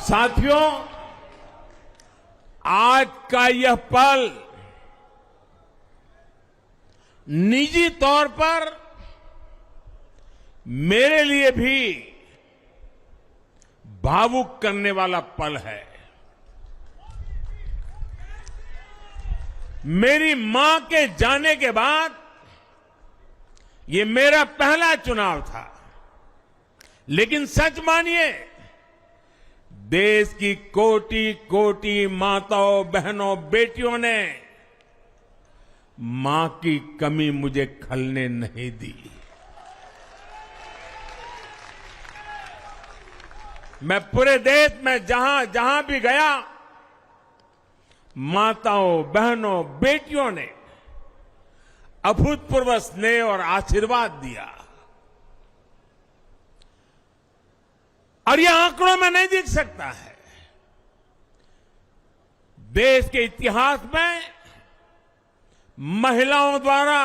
साथियों, आज का यह पल निजी तौर पर मेरे लिए भी भावुक करने वाला पल है। मेरी मां के जाने के बाद ये मेरा पहला चुनाव था, लेकिन सच मानिए, देश की कोटि कोटि माताओं, बहनों, बेटियों ने मां की कमी मुझे खलने नहीं दी। मैं पूरे देश में जहां जहां भी गया, माताओं, बहनों, बेटियों ने अभूतपूर्व स्नेह और आशीर्वाद दिया, और यह आंकड़ों में नहीं दिख सकता है। देश के इतिहास में महिलाओं द्वारा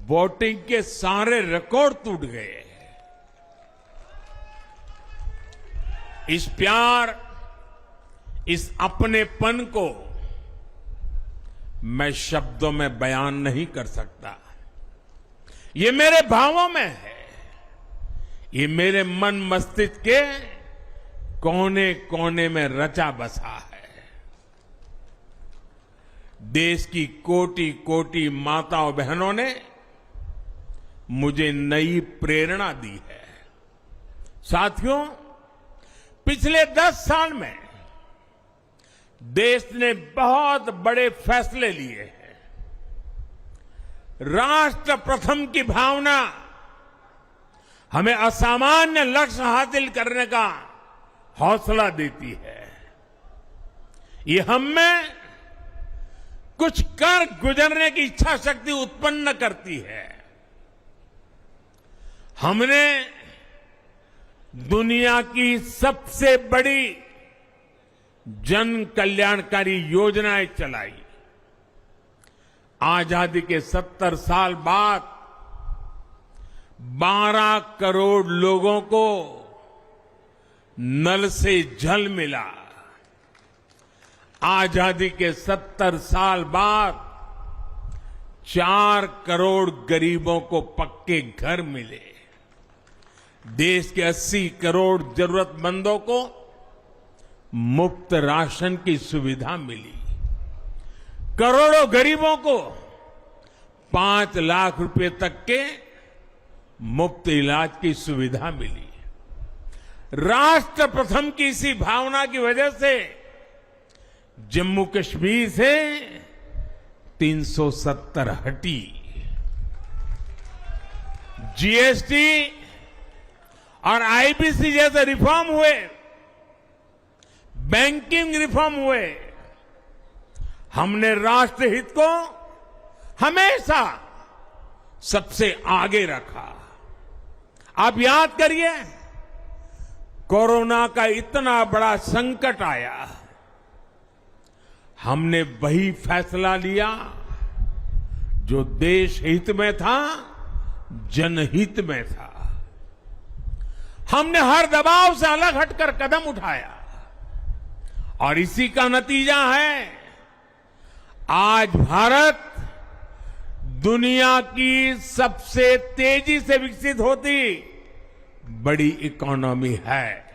वोटिंग के सारे रिकॉर्ड टूट गए। इस प्यार, इस अपनेपन को मैं शब्दों में बयान नहीं कर सकता। ये मेरे भावों में है, ये मेरे मन मस्तिष्क के कोने कोने में रचा बसा है। देश की कोटि कोटि माताओं बहनों ने मुझे नई प्रेरणा दी है। साथियों, पिछले 10 साल में देश ने बहुत बड़े फैसले लिए हैं। राष्ट्र प्रथम की भावना हमें असामान्य लक्ष्य हासिल करने का हौसला देती है। ये हम में कुछ कर गुजरने की इच्छा शक्ति उत्पन्न करती है। हमने दुनिया की सबसे बड़ी जन कल्याणकारी योजनाएं चलाई। आजादी के 70 साल बाद 12 करोड़ लोगों को नल से जल मिला। आजादी के 70 साल बाद 4 करोड़ गरीबों को पक्के घर मिले। देश के 80 करोड़ जरूरतमंदों को मुफ्त राशन की सुविधा मिली। करोड़ों गरीबों को 5 लाख रुपए तक के मुफ्त इलाज की सुविधा मिली। राष्ट्र प्रथम की इसी भावना की वजह से जम्मू कश्मीर से 370 हटी। जीएसटी और आईबीसी जैसे रिफॉर्म हुए, बैंकिंग रिफॉर्म हुए। हमने राष्ट्रहित को हमेशा सबसे आगे रखा। आप याद करिए, कोरोना का इतना बड़ा संकट आया, हमने वही फैसला लिया जो देश हित में था, जनहित में था। हमने हर दबाव से अलग हटकर कदम उठाया, और इसी का नतीजा है आज भारत दुनिया की सबसे तेजी से विकसित होती बड़ी इकोनॉमी है।